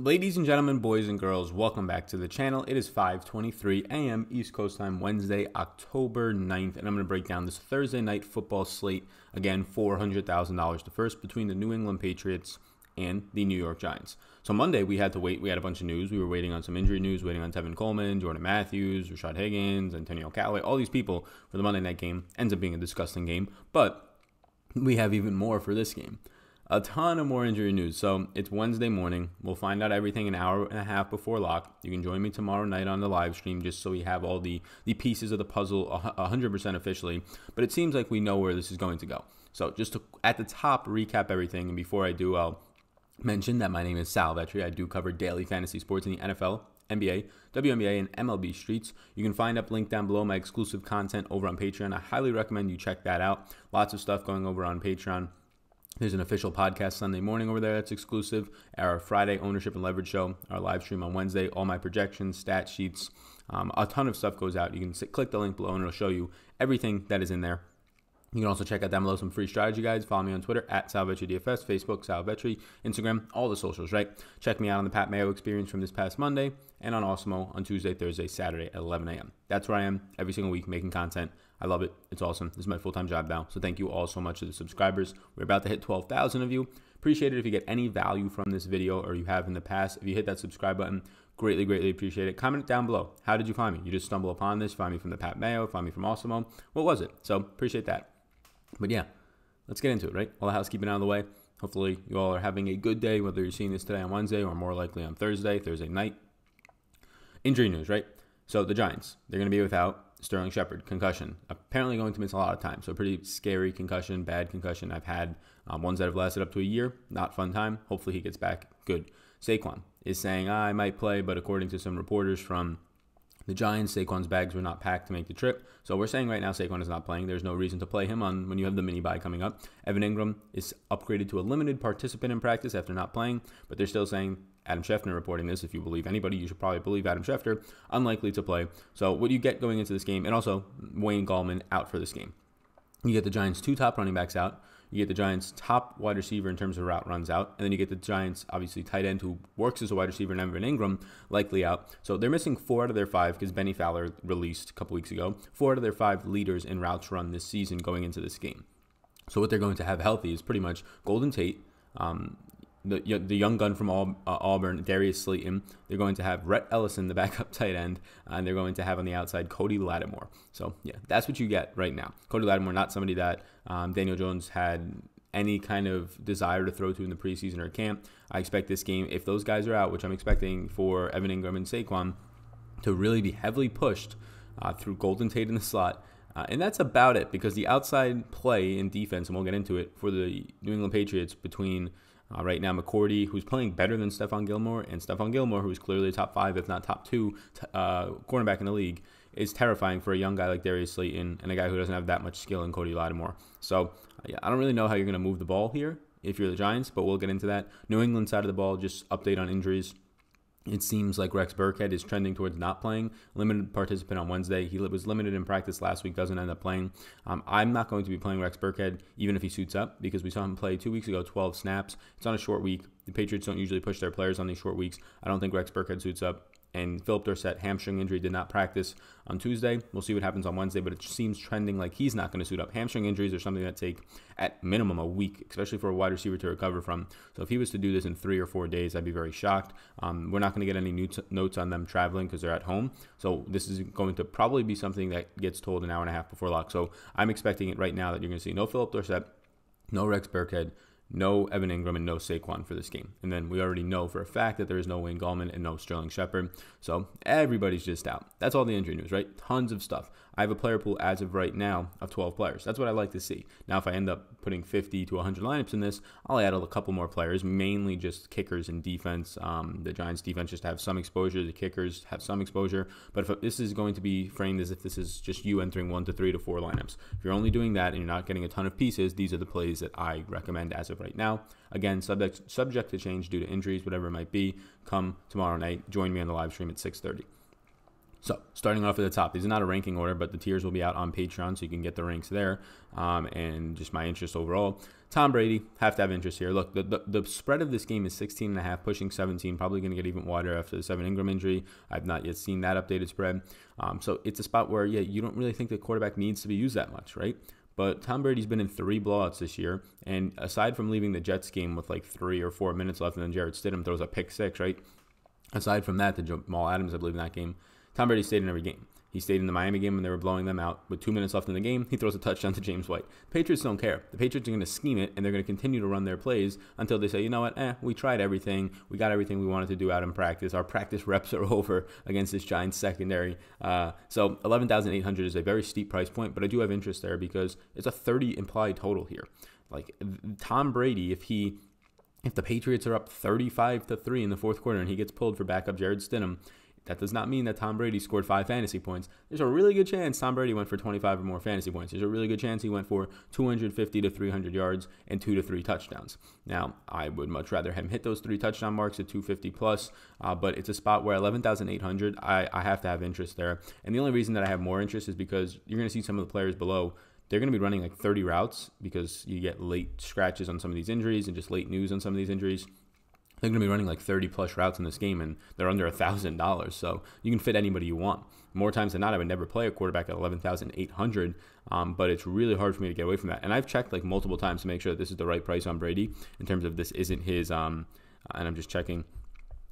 Ladies and gentlemen, boys and girls, welcome back to the channel. It is 5:23 a.m. East Coast time, Wednesday, October 9th, and I'm going to break down this Thursday night football slate. Again, $400,000 to first between the New England Patriots and the New York Giants. So Monday, we had to wait. We had a bunch of news. We were waiting on some injury news, waiting on Tevin Coleman, Jordan Matthews, Rashad Higgins, Antonio Callaway, all these people for the Monday night game. Ends up being a disgusting game, but we have even more for this game. A ton of more injury news. So it's Wednesday morning. We'll find out everything an hour and a half before lock. You can join me tomorrow night on the live stream just so we have all the pieces of the puzzle 100% officially. But it seems like we know where this is going to go. So just to, at the top, recap everything. And before I do, I'll mention that my name is Sal Vetri. I do cover daily fantasy sports in the NFL, NBA, WNBA, and MLB streets. You can find up link down below my exclusive content over on Patreon. I highly recommend you check that out. Lots of stuff going over on Patreon. There's an official podcast Sunday morning over there that's exclusive. Our Friday ownership and leverage show, our live stream on Wednesday, all my projections, stat sheets, a ton of stuff goes out. You can click the link below and it'll show you everything that is in there. You can also check out down below some free strategy guides. Follow me on Twitter at SalVetriDFS, Facebook, SalVetri, Instagram, all the socials, right? Check me out on the Pat Mayo experience from this past Monday and on Awesemo on Tuesday, Thursday, Saturday at 11 a.m. That's where I am every single week making content. I love it. It's awesome. This is my full-time job now. So thank you all so much to the subscribers. We're about to hit 12,000 of you. Appreciate it if you get any value from this video or you have in the past. If you hit that subscribe button, greatly, greatly appreciate it. Comment down below. How did you find me? You just stumble upon this? Find me from the Pat Mayo? Find me from Awesemo? What was it? So appreciate that. But yeah, let's get into it, right? All the housekeeping out of the way. Hopefully you all are having a good day, whether you're seeing this today on Wednesday or more likely on Thursday night. Injury news, right? So the Giants, they're going to be without Sterling Shepard, concussion. Apparently going to miss a lot of time. So pretty scary concussion, bad concussion. I've had ones that have lasted up to a year. Not fun time. Hopefully he gets back good. Saquon is saying, I might play, but according to some reporters from the Giants, Saquon's bags were not packed to make the trip. So we're saying right now Saquon is not playing. There's no reason to play him on when you have the mini bye coming up. Evan Ingram is upgraded to a limited participant in practice after not playing, but they're still saying, Adam Schefter reporting this, if you believe anybody, you should probably believe Adam Schefter, unlikely to play. So what do you get going into this game? And also Wayne Gallman out for this game. You get the Giants' two top running backs out. You get the Giants' top wide receiver in terms of route runs out. And then you get the Giants, obviously, tight end who works as a wide receiver, and Evan Ingram likely out. So they're missing 4 out of their 5 because Benny Fowler released a couple weeks ago. 4 out of their 5 leaders in routes run this season going into this game. So what they're going to have healthy is pretty much Golden Tate, the young gun from Auburn, Darius Slayton. They're going to have Rhett Ellison, the backup tight end, and they're going to have on the outside Cody Latimer. So, yeah, that's what you get right now. Cody Latimer, not somebody that Daniel Jones had any kind of desire to throw to in the preseason or camp. I expect this game, if those guys are out, which I'm expecting for Evan Ingram and Saquon, to really be heavily pushed through Golden Tate in the slot. And that's about it, because the outside play in defense, and we'll get into it, for the New England Patriots between right now McCourty, who's playing better than Stephon Gilmore, and Stephon Gilmore, who's clearly a top 5, if not top 2 cornerback in the league, is terrifying for a young guy like Darius Slayton and a guy who doesn't have that much skill in Cody Latimer. So yeah, I don't really know how you're going to move the ball here if you're the Giants, but we'll get into that. New England side of the ball, just update on injuries. It seems like Rex Burkhead is trending towards not playing. Limited participant on Wednesday. He was limited in practice last week, doesn't end up playing. I'm not going to be playing Rex Burkhead, even if he suits up, because we saw him play 2 weeks ago, 12 snaps. It's on a short week. The Patriots don't usually push their players on these short weeks. I don't think Rex Burkhead suits up. And Philip Dorsett, hamstring injury, did not practice on Tuesday. We'll see what happens on Wednesday, but it seems trending like he's not going to suit up. Hamstring injuries are something that take, at minimum, a week, especially for a wide receiver to recover from. So if he was to do this in 3 or 4 days, I'd be very shocked. We're not going to get any notes on them traveling because they're at home. So this is going to probably be something that gets told an hour and a half before lock. So I'm expecting it right now that you're going to see no Philip Dorsett, no Rex Burkhead, no Evan Ingram, and no Saquon for this game. And then we already know for a fact that there is no Wayne Gallman and no Sterling Shepard. So everybody's just out. That's all the injury news, right? Tons of stuff. I have a player pool as of right now of 12 players. That's what I like to see. Now, if I end up putting 50 to 100 lineups in this, I'll add a couple more players, mainly just kickers and defense. The Giants defense just have some exposure. The kickers have some exposure. But if this is going to be framed as if this is just you entering 1 to 3 to 4 lineups. If you're only doing that and you're not getting a ton of pieces, these are the plays that I recommend as of right now. Again, subject to change due to injuries, whatever it might be. Come tomorrow night. Join me on the live stream at 6:30. So starting off at the top, these are not a ranking order, but the tiers will be out on Patreon, so you can get the ranks there, and just my interest overall. Tom Brady, have to have interest here. Look, the spread of this game is 16.5, pushing 17, probably going to get even wider after the Evan Ingram injury. I've not yet seen that updated spread. So it's a spot where, yeah, you don't really think the quarterback needs to be used that much, right? But Tom Brady's been in 3 blowouts this year, and aside from leaving the Jets game with like 3 or 4 minutes left, and then Jarrett Stidham throws a pick 6, right? Aside from that, the Jamal Adams, I believe, in that game, Tom Brady stayed in every game. He stayed in the Miami game when they were blowing them out. With 2 minutes left in the game, he throws a touchdown to James White. The Patriots don't care. The Patriots are going to scheme it, and they're going to continue to run their plays until they say, you know what, we tried everything. We got everything we wanted to do out in practice. Our practice reps are over against this Giants secondary. So 11,800 is a very steep price point, but I do have interest there because it's a 30 implied total here. Like Tom Brady, if the Patriots are up 35-3 in the fourth quarter and he gets pulled for backup Jarrett Stidham, that does not mean that Tom Brady scored 5 fantasy points. There's a really good chance Tom Brady went for 25 or more fantasy points. There's a really good chance he went for 250 to 300 yards and 2 to 3 touchdowns. Now, I would much rather him hit those 3 touchdown marks at 250 plus, but it's a spot where 11,800, I have to have interest there. And the only reason that I have more interest is because you're going to see some of the players below. They're going to be running like 30 routes because you get late scratches on some of these injuries and just late news on some of these injuries. They're going to be running like 30-plus routes in this game, and they're under $1,000. So you can fit anybody you want. More times than not, I would never play a quarterback at 11,800, but it's really hard for me to get away from that. And I've checked like multiple times to make sure that this is the right price on Brady in terms of this isn't his, and I'm just checking,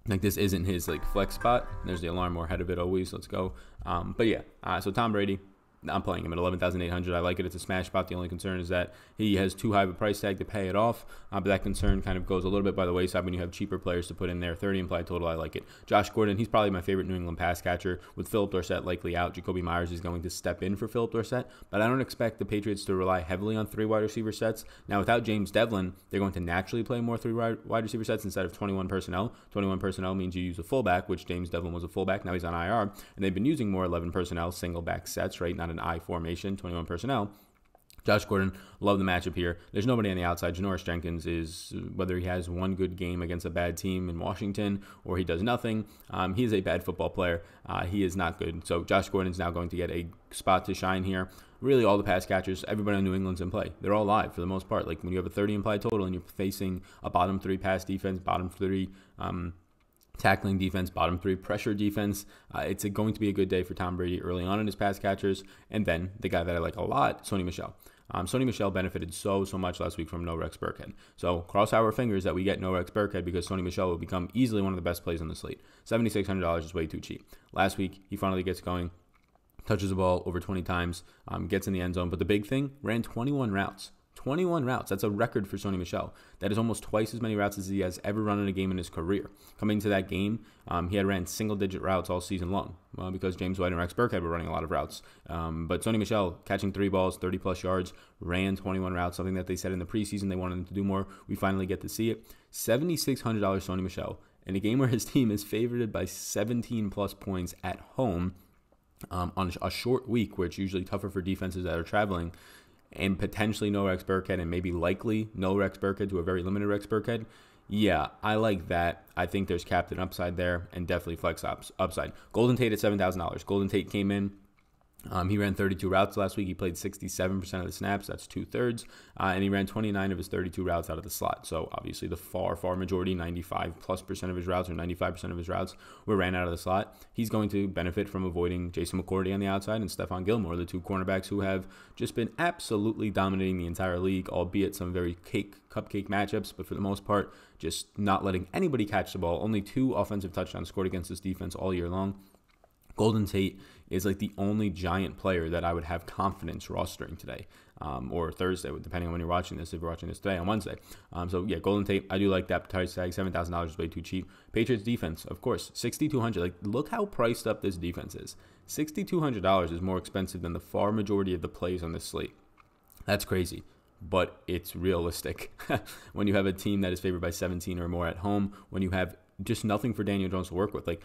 like this isn't his like flex spot. There's the alarm, we're ahead of it always. Let's go. But yeah, so Tom Brady, I'm playing him at 11,800. I like it. It's a smash spot. The only concern is that he has too high of a price tag to pay it off. But that concern kind of goes a little bit by the wayside when you have cheaper players to put in there. 30 implied total. I like it. Josh Gordon, he's probably my favorite New England pass catcher. With Philip Dorsett likely out, Jacoby Myers is going to step in for Philip Dorsett. But I don't expect the Patriots to rely heavily on 3 wide receiver sets. Now, without James Devlin, they're going to naturally play more 3 wide receiver sets instead of 21 personnel. 21 personnel means you use a fullback, which James Devlin was a fullback. Now he's on IR. And they've been using more 11 personnel, single back sets, right? Not an I formation. 21 personnel. Josh Gordon, love the matchup here. There's nobody on the outside. Janoris Jenkins is, whether he has one good game against a bad team in Washington or he does nothing, he is a bad football player. He is not good. So Josh Gordon's now going to get a spot to shine here. Really, all the pass catchers, everybody on New England's in play. They're all live for the most part. Like when you have a 30 implied total and you're facing a bottom 3 pass defense, bottom 3 tackling defense, bottom 3 pressure defense. It's going to be a good day for Tom Brady early on in his pass catchers. And then the guy that I like a lot, Sony Michel. Sony Michel benefited so much last week from no Rex Burkhead. So cross our fingers that we get no Rex Burkhead because Sony Michel will become easily one of the best plays on the slate. $7,600 is way too cheap. Last week, he finally gets going, touches the ball over 20 times, gets in the end zone. But the big thing, ran 21 routes. 21 routes. That's a record for Sony Michel. That is almost twice as many routes as he has ever run in a game in his career. Coming into that game, he had ran single-digit routes all season long because James White and Rex Burkhead were running a lot of routes. But Sony Michel, catching 3 balls, 30-plus yards, ran 21 routes, something that they said in the preseason they wanted him to do more. We finally get to see it. $7,600 Sony Michel in a game where his team is favored by 17-plus points at home on a short week where it's usually tougher for defenses that are traveling, and potentially no Rex Burkhead and maybe likely no Rex Burkhead to a very limited Rex Burkhead. Yeah, I like that. I think there's captain upside there and definitely flex upside. Golden Tate at $7,000. Golden Tate came in. He ran 32 routes last week. He played 67% of the snaps. That's 2/3. And he ran 29 of his 32 routes out of the slot. So obviously the far majority, 95+% of his routes or 95% of his routes were ran out of the slot. He's going to benefit from avoiding Jason McCourty on the outside and Stephon Gilmore, the 2 cornerbacks who have just been absolutely dominating the entire league, albeit some very cupcake matchups, but for the most part, just not letting anybody catch the ball. Only 2 offensive touchdowns scored against this defense all year long. Golden Tate is like the only giant player that I would have confidence rostering today, or Thursday, depending on when you're watching this. If you're watching this today on Wednesday. So yeah, Golden Tate, I do like that price tag. $7,000 is way too cheap. Patriots defense, of course, $6,200. Like, look how priced up this defense is. $6,200 is more expensive than the far majority of the plays on this slate. That's crazy, but it's realistic. When you have a team that is favored by 17 or more at home, when you have just nothing for Daniel Jones to work with, like,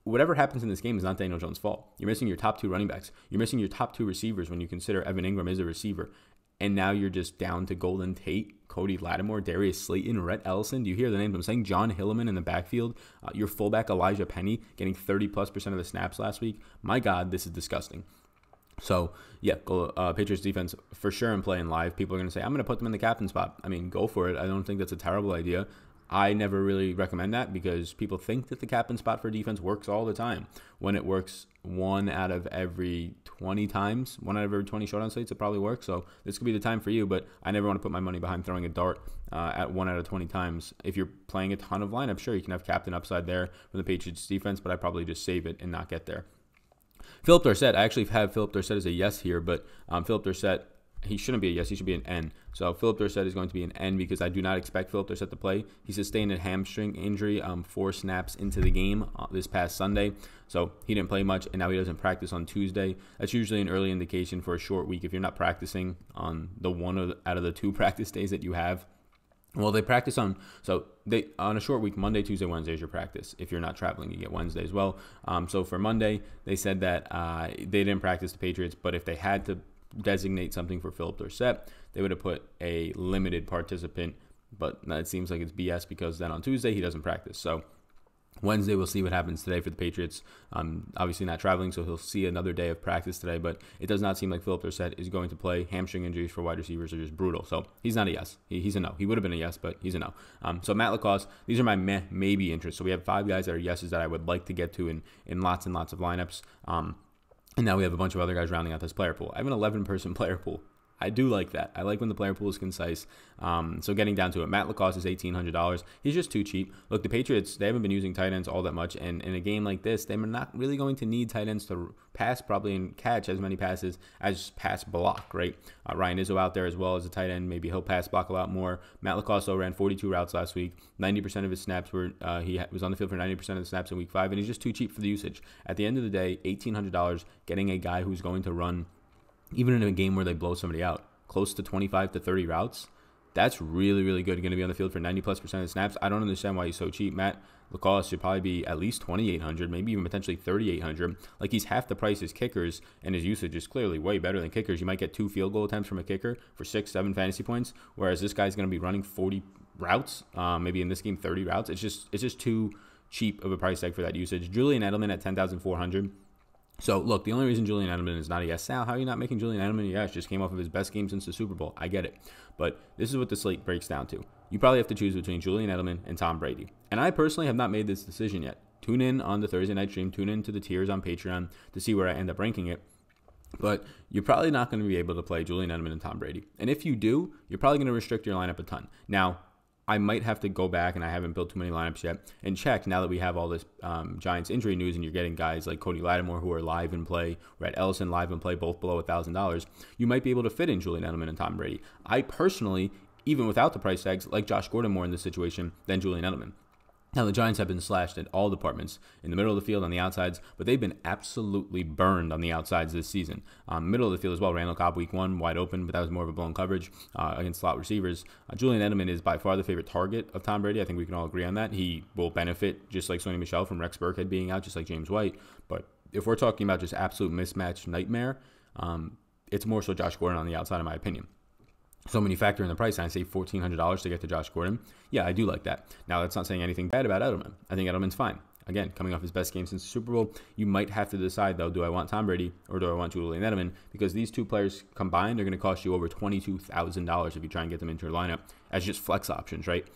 whatever happens in this game is not Daniel Jones' fault. You're missing your top 2 running backs. You're missing your top 2 receivers when you consider Evan Ingram is a receiver. And now you're just down to Golden Tate, Cody Latimer, Darius Slayton, Rhett Ellison. Do you hear the names I'm saying? John Hilliman in the backfield. Your fullback, Elijah Penny, getting 30+% of the snaps last week. My God, this is disgusting. So, yeah, go Patriots defense for sure and playing live. People are going to say, I'm going to put them in the captain spot. I mean, go for it. I don't think that's a terrible idea. I never really recommend that because people think that the captain spot for defense works all the time. When it works 1 out of every 20 times, 1 out of every 20 showdown slates, it probably works. So this could be the time for you, but I never want to put my money behind throwing a dart at 1 out of 20 times. If you're playing a ton of lineups, sure, you can have captain upside there from the Patriots defense, but I probably just save it and not get there. Philip Dorsett, I actually have Philip Dorsett as a yes here, but Philip Dorsett, he shouldn't be a yes. He should be an N. So Philip Dorsett is going to be an N because I do not expect Philip Dorsett to play. He sustained a hamstring injury 4 snaps into the game this past Sunday. So he didn't play much, and now he doesn't practice on Tuesday. That's usually an early indication for a short week. If you're not practicing on the one out of the 2 practice days that you have, well, they practice on a short week, Monday, Tuesday, Wednesday is your practice. If you're not traveling, you get Wednesday as well. So for Monday, they said that they didn't practice the Patriots, but if they had to designate something for Philip Dorsett, they would have put a limited participant, but it seems like it's BS because then on Tuesday he doesn't practice. So Wednesday, we'll see what happens today for the Patriots. Obviously not traveling, so he'll see another day of practice today, but it does not seem like Philip Dorsett is going to play. Hamstring injuries for wide receivers are just brutal. So he's not a yes. He's a no. He would have been a yes, but he's a no. So Matt LaCosse, these are my maybe interests. So we have 5 guys that are yeses that I would like to get to in lots and lots of lineups. And now we have a bunch of other guys rounding out this player pool. I have an 11-person player pool. I do like that. I like when the player pool is concise. So getting down to it, Matt LaCosse is $1,800. He's just too cheap. Look, the Patriots, they haven't been using tight ends all that much. And in a game like this, they're not really going to need tight ends to pass probably and catch as many passes as pass block, right? Ryan Izzo out there as well as a tight end. Maybe he'll pass block a lot more. Matt LaCosse ran 42 routes last week. 90% of his snaps were, he was on the field for 90% of the snaps in week 5. And he's just too cheap for the usage. At the end of the day, $1,800, getting a guy who's going to run, even in a game where they blow somebody out, close to 25 to 30 routes, that's really, really good. Going to be on the field for 90+% of the snaps. I don't understand why he's so cheap. Matt LaCosse should probably be at least $2,800, maybe even potentially $3,800. Like, he's half the price as kickers, and his usage is clearly way better than kickers. You might get 2 field goal attempts from a kicker for 6-7 fantasy points, whereas this guy's going to be running 40 routes, maybe in this game 30 routes. It's just too cheap of a price tag for that usage. Julian Edelman at $10,400. So, look, the only reason Julian Edelman is not a yes, Sal, how are you not making Julian Edelman a yes? Just came off of his best game since the Super Bowl. I get it. But this is what the slate breaks down to. You probably have to choose between Julian Edelman and Tom Brady. And I personally have not made this decision yet. Tune in on the Thursday night stream. Tune in to the tiers on Patreon to see where I end up ranking it. But you're probably not going to be able to play Julian Edelman and Tom Brady. And if you do, you're probably going to restrict your lineup a ton. Now, I might have to go back, and I haven't built too many lineups yet, and check now that we have all this Giants injury news and you're getting guys like Cody Latimer who are live in play, Rhett Ellison live in play, both below $1,000. You might be able to fit in Julian Edelman and Tom Brady. I personally, even without the price tags, like Josh Gordon more in this situation than Julian Edelman. Now, the Giants have been slashed in all departments, in the middle of the field, on the outsides, but they've been absolutely burned on the outsides this season. Middle of the field as well, Randall Cobb week 1, wide open, but that was more of a blown coverage against slot receivers. Julian Edelman is by far the favorite target of Tom Brady. I think we can all agree on that. He will benefit, just like Sony Michel, from Rex Burkhead being out, just like James White. But if we're talking about just absolute mismatch nightmare, it's more so Josh Gordon on the outside, in my opinion. So when you factor in the price, and I say $1,400 to get to Josh Gordon, yeah, I do like that. Now, that's not saying anything bad about Edelman. I think Edelman's fine. Again, coming off his best game since the Super Bowl, you might have to decide, though, do I want Tom Brady or do I want Julian Edelman? Because these two players combined are going to cost you over $22,000 if you try and get them into your lineup as just flex options, right?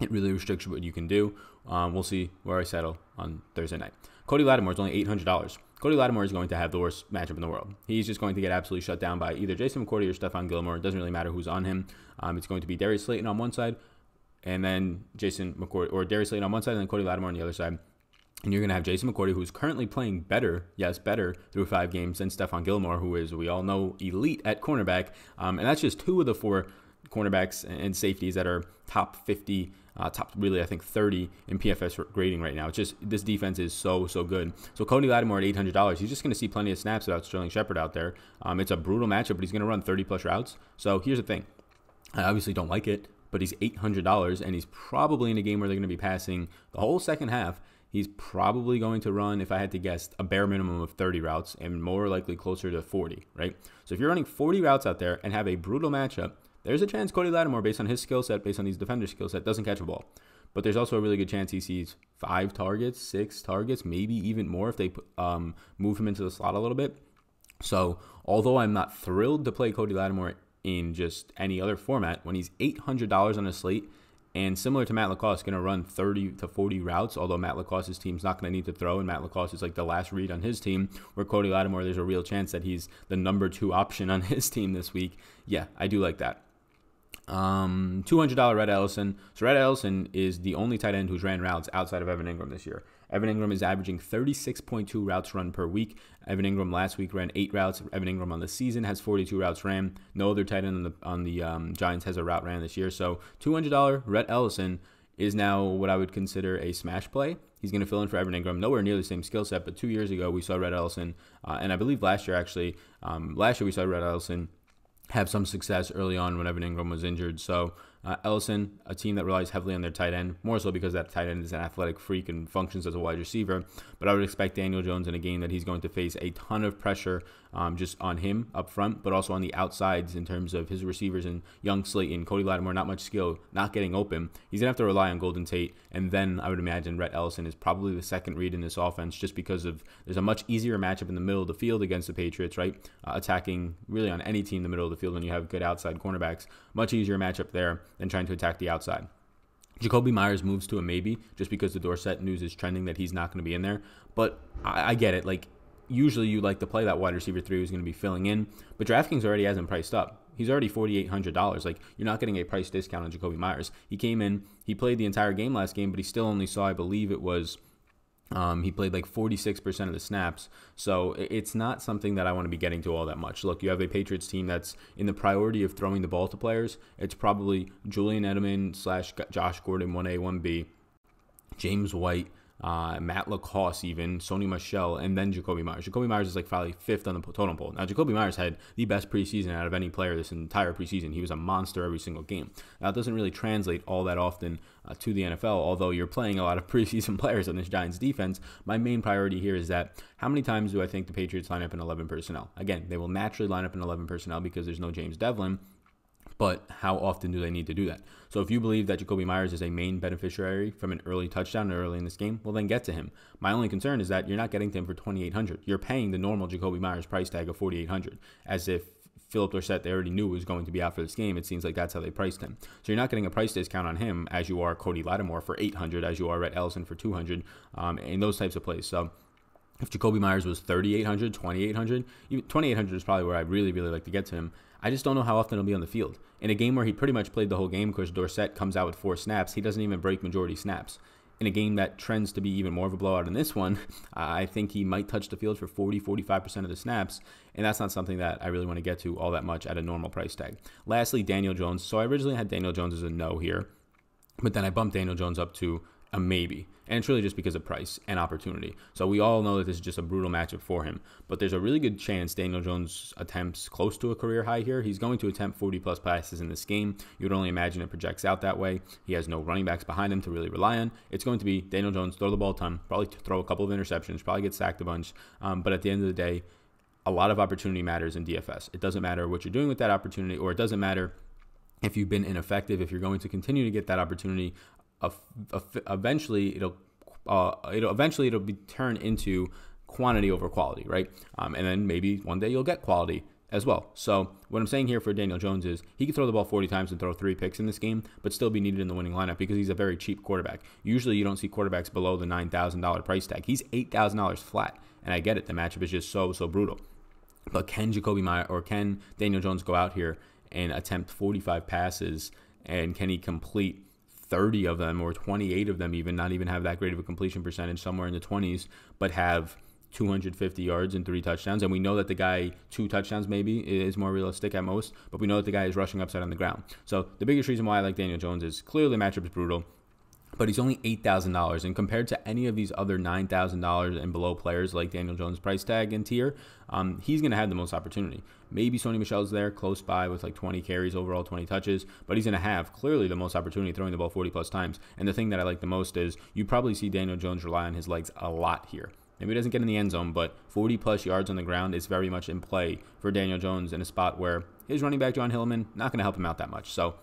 It really restricts what you can do. We'll see where I settle on Thursday night. Cody Latimer is only $800. Cody Latimer is going to have the worst matchup in the world. He's just going to get absolutely shut down by either Jason McCourty or Stephon Gilmore. It doesn't really matter who's on him. It's going to be Darius Slayton on one side, and then Jason McCourty, or Darius Slayton on one side, and then Cody Latimer on the other side. And you're going to have Jason McCourty, who's currently playing better, yes, better through 5 games than Stephon Gilmore, who is, we all know, elite at cornerback. And that's just 2 of the 4 cornerbacks and safeties that are top 50, top really, I think, 30 in PFS grading right now. It's just, this defense is so good. So Cody Latimer at $800, he's just going to see plenty of snaps without Sterling Shepard out there. It's a brutal matchup, but he's going to run 30+ routes. So here's the thing. I obviously don't like it, but he's $800, and he's probably in a game where they're going to be passing the whole second half. He's probably going to run, if I had to guess, a bare minimum of 30 routes and more likely closer to 40, right? So if you're running 40 routes out there and have a brutal matchup, there's a chance Cody Latimer, based on his skill set, based on these defender skill set, doesn't catch a ball. But there's also a really good chance he sees 5 targets, 6 targets, maybe even more if they move him into the slot a little bit. So although I'm not thrilled to play Cody Latimer in just any other format, when he's $800 on a slate, and similar to Matt LaCosse, going to run 30 to 40 routes, although Matt LaCosse's team's not going to need to throw, and Matt LaCosse is like the last read on his team, where Cody Latimer, there's a real chance that he's the number 2 option on his team this week. Yeah, I do like that. $200 Red Ellison. So Red Ellison is the only tight end who's ran routes outside of Evan Ingram this year. Evan Ingram is averaging 36.2 routes run per week. Evan Ingram last week ran 8 routes. Evan Ingram on the season has 42 routes ran. No other tight end on the Giants has a route ran this year. So $200 Red Ellison is now what I would consider a smash play. He's going to fill in for Evan Ingram. Nowhere near the same skill set, but 2 years ago we saw Red Ellison, and I believe last year we saw Red Ellison have some success early on when Evan Ingram was injured. So Ellison, a team that relies heavily on their tight end, more so because that tight end is an athletic freak and functions as a wide receiver. But I would expect Daniel Jones in a game that he's going to face a ton of pressure just on him up front, but also on the outsides in terms of his receivers and young Slayton, Cody Latimer, not much skill, not getting open. He's going to have to rely on Golden Tate, and then I would imagine Rhett Ellison is probably the second read in this offense just because of there's a much easier matchup in the middle of the field against the Patriots, right? Attacking really on any team in the middle of the field when you have good outside cornerbacks. Much easier matchup there than trying to attack the outside. Jacoby Myers moves to a maybe just because the Dorsett news is trending that he's not going to be in there. But I get it. Like, usually you like to play that wide receiver 3 who's going to be filling in. But DraftKings already has him priced up. He's already $4,800. Like, you're not getting a price discount on Jacoby Myers. He came in, he played the entire game last game, but he still only saw, I believe it was, he played like 46% of the snaps. So it's not something that I want to be getting to all that much. Look, you have a Patriots team that's in the priority of throwing the ball to players. It's probably Julian Edelman / Josh Gordon, 1A, 1B, James White, Matt LaCosse even, Sony Michel, and then Jacoby Myers. Jacoby Myers is like probably 5th on the totem pole. Now, Jacoby Myers had the best preseason out of any player this entire preseason. He was a monster every single game. Now, it doesn't really translate all that often to the NFL, although you're playing a lot of preseason players on this Giants defense. My main priority here is that how many times do I think the Patriots line up in 11 personnel? Again, they will naturally line up in 11 personnel because there's no James Devlin. But how often do they need to do that? So if you believe that Jacoby Myers is a main beneficiary from an early touchdown early in this game, well, then get to him. My only concern is that you're not getting to him for $2,800. You're paying the normal Jacoby Myers price tag of $4,800, as if Philip Dorsett, they already knew was going to be out for this game. It seems like that's how they priced him. So you're not getting a price discount on him as you are Cody Latimer for $800, as you are Rhett Ellison for $200, in those types of plays. So if Jacoby Myers was $3,800, $2,800, even $2,800 is probably where I'd really, really like to get to him. I just don't know how often he'll be on the field. In a game where he pretty much played the whole game because Dorsett comes out with 4 snaps, he doesn't even break majority snaps. In a game that trends to be even more of a blowout in this one, I think he might touch the field for 40-45% of the snaps, and that's not something that I really want to get to all that much at a normal price tag. Lastly, Daniel Jones. So I originally had Daniel Jones as a no here, but then I bumped Daniel Jones up to a maybe. And it's really just because of price and opportunity. So we all know that this is just a brutal matchup for him. But there's a really good chance Daniel Jones attempts close to a career high here. He's going to attempt 40-plus passes in this game. You would only imagine it projects out that way. He has no running backs behind him to really rely on. It's going to be Daniel Jones throw the ball a ton, probably throw a couple of interceptions, probably get sacked a bunch. But at the end of the day, a lot of opportunity matters in DFS. It doesn't matter what you're doing with that opportunity, or it doesn't matter if you've been ineffective. If you're going to continue to get that opportunity, eventually it'll be turned into quantity over quality, right? And then maybe one day you'll get quality as well. So what I'm saying here for Daniel Jones is he can throw the ball 40 times and throw 3 picks in this game, but still be needed in the winning lineup because he's a very cheap quarterback. Usually you don't see quarterbacks below the $9,000 price tag. He's $8,000 flat, and I get it. The matchup is just so brutal. But can can Daniel Jones go out here and attempt 45 passes, and can he complete 30 of them or 28 of them, even not even have that great of a completion percentage, somewhere in the 20s, but have 250 yards and 3 touchdowns? And we know that the guy 2 touchdowns maybe is more realistic at most, but we know that the guy is rushing upside on the ground. So the biggest reason why I like Daniel Jones is clearly the matchup is brutal, but he's only $8,000, and compared to any of these other $9,000 and below players like Daniel Jones' price tag and tier, he's going to have the most opportunity. Maybe Sony Michel's there close by with like 20 carries overall, 20 touches, but he's going to have clearly the most opportunity throwing the ball 40-plus times. And the thing that I like the most is you probably see Daniel Jones rely on his legs a lot here. Maybe he doesn't get in the end zone, but 40-plus yards on the ground is very much in play for Daniel Jones in a spot where his running back, John Hillman, not going to help him out that much. So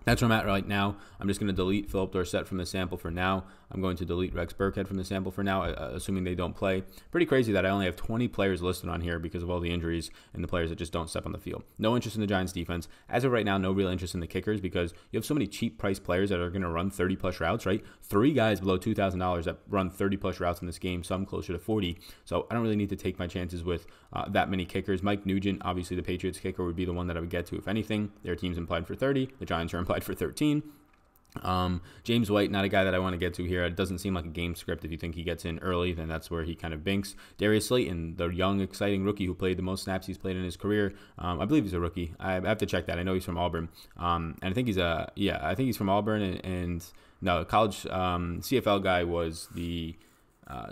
that's where I'm at right now. I'm just going to delete Philip Dorsett from the sample for now. I'm going to delete Rex Burkhead from the sample for now, assuming they don't play. Pretty crazy that I only have 20 players listed on here because of all the injuries and the players that just don't step on the field. No interest in the Giants defense. As of right now, no real interest in the kickers because you have so many cheap price players that are going to run 30-plus routes, right? 3 guys below $2,000 that run 30-plus routes in this game, some closer to 40. So I don't really need to take my chances with that many kickers. Mike Nugent, obviously the Patriots kicker, would be the one that I would get to if anything. Their team's implied for 30. The Giants are implied for 13. James White, not a guy that I want to get to here. It doesn't seem like a game script. If you think he gets in early, then that's where he kind of binks. Darius Slayton, the young, exciting rookie who played the most snaps he's played in his career. I believe he's a rookie. I have to check that. I know he's from Auburn. And I think I think he's from Auburn. And no, college CFL guy was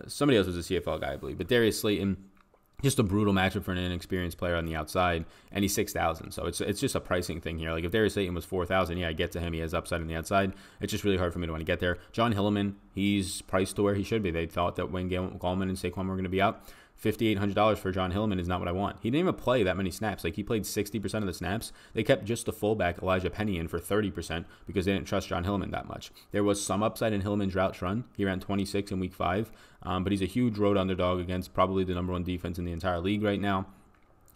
somebody else was a CFL guy, I believe. But Darius Slayton, just a brutal matchup for an inexperienced player on the outside, and he's 6,000. So it's just a pricing thing here. Like if Darius Slayton was 4,000, yeah, I get to him. He has upside on the outside. It's just really hard for me to want to get there. John Hillman, he's priced to where he should be. They thought that when Gallman and Saquon were going to be out, $5,800 for John Hillman is not what I want. He didn't even play that many snaps. Like he played 60% of the snaps. They kept just the fullback Elijah Penny in for 30% because they didn't trust John Hillman that much. There was some upside in Hillman's routes run. He ran 26 in week 5, but he's a huge road underdog against probably the number 1 defense in the entire league right now.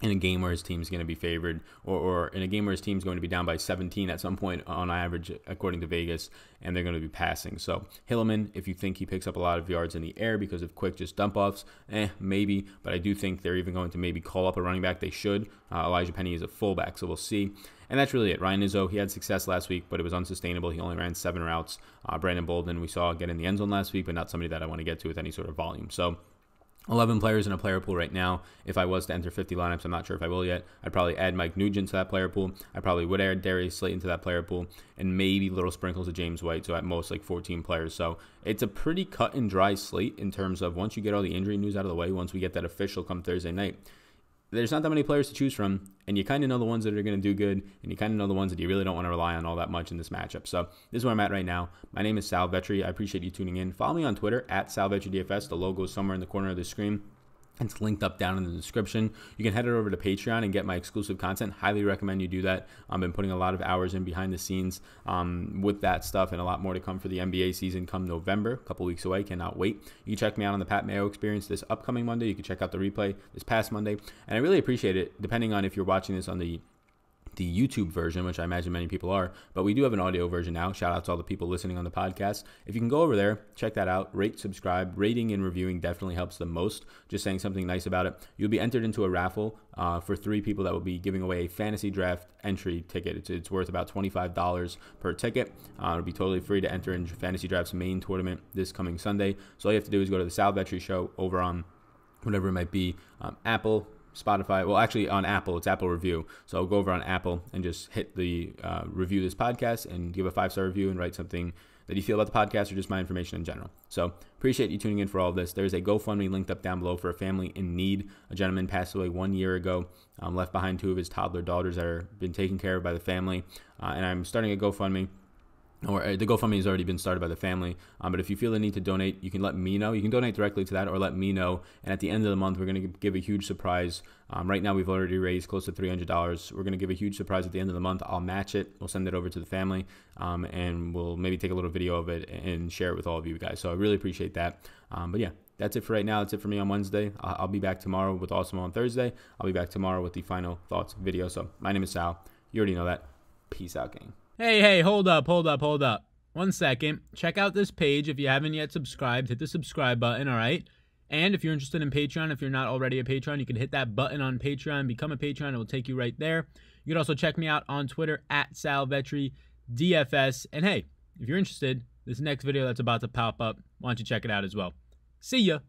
In a game where his team's going to be favored, or in a game where his team's going to be down by 17 at some point on average, according to Vegas, and they're going to be passing. So Hillman, if you think he picks up a lot of yards in the air because of quick just dump-offs, maybe. But I do think they're even going to maybe call up a running back. They should. Elijah Penny is a fullback, so we'll see. And that's really it. Ryan Izzo, he had success last week, but it was unsustainable. He only ran 7 routes. Brandon Bolden, we saw get in the end zone last week, but not somebody that I want to get to with any sort of volume. So 11 players in a player pool right now. If I was to enter 50 lineups, I'm not sure if I will yet. I'd probably add Mike Nugent to that player pool. I probably would add Darius Slayton to that player pool, and maybe little sprinkles of James White, so at most like 14 players. So it's a pretty cut and dry slate in terms of once you get all the injury news out of the way, once we get that official come Thursday night, there's not that many players to choose from, and you kind of know the ones that are going to do good, and you kind of know the ones that you really don't want to rely on all that much in this matchup. So this is where I'm at right now. My name is Sal Vetri. I appreciate you tuning in. Follow me on Twitter at SalVetriDFS. The logo is somewhere in the corner of the screen. It's linked up down in the description. You can head it over to Patreon and get my exclusive content. Highly recommend you do that. I've been putting a lot of hours in behind the scenes with that stuff, and a lot more to come for the NBA season come November. A couple weeks away. Cannot wait. You can check me out on the Pat Mayo Experience this upcoming Monday. You can check out the replay this past Monday. And I really appreciate it, depending on if you're watching this on the YouTube version, which I imagine many people are, but we do have an audio version now. Shout out to all the people listening on the podcast. If you can go over there, check that out, rate, subscribe. Rating and reviewing definitely helps the most. Just saying something nice about it. You'll be entered into a raffle for 3 people that will be giving away a fantasy draft entry ticket. It's worth about $25 per ticket. It'll be totally free to enter in Fantasy Draft's main tournament this coming Sunday. So all you have to do is go to the Sal Vetri Show over on whatever it might be, Apple, Spotify. Well, actually on Apple, it's Apple Review. So I'll go over on Apple and just hit the review this podcast and give a 5-star review and write something that you feel about the podcast or just my information in general. So appreciate you tuning in for all of this. There's a GoFundMe linked up down below for a family in need. A gentleman passed away 1 year ago, left behind 2 of his toddler daughters that are been taken care of by the family. And I'm starting a GoFundMe. Or the GoFundMe has already been started by the family. But if you feel the need to donate, you can let me know. You can donate directly to that or let me know. And at the end of the month, we're going to give a huge surprise. Right now, we've already raised close to $300. We're going to give a huge surprise at the end of the month. I'll match it. We'll send it over to the family. And we'll maybe take a little video of it and share it with all of you guys. So I really appreciate that. But yeah, that's it for right now. That's it for me on Wednesday. I'll be back tomorrow with Awesome on Thursday. I'll be back tomorrow with the final thoughts video. So my name is Sal. You already know that. Peace out, gang. Hey, hold up. 1 second. Check out this page. If you haven't yet subscribed, hit the subscribe button, all right? And if you're interested in Patreon, if you're not already a patron, you can hit that button on Patreon, become a patron. It will take you right there. You can also check me out on Twitter at SalVetriDFS. And hey, if you're interested, this next video that's about to pop up, why don't you check it out as well? See ya.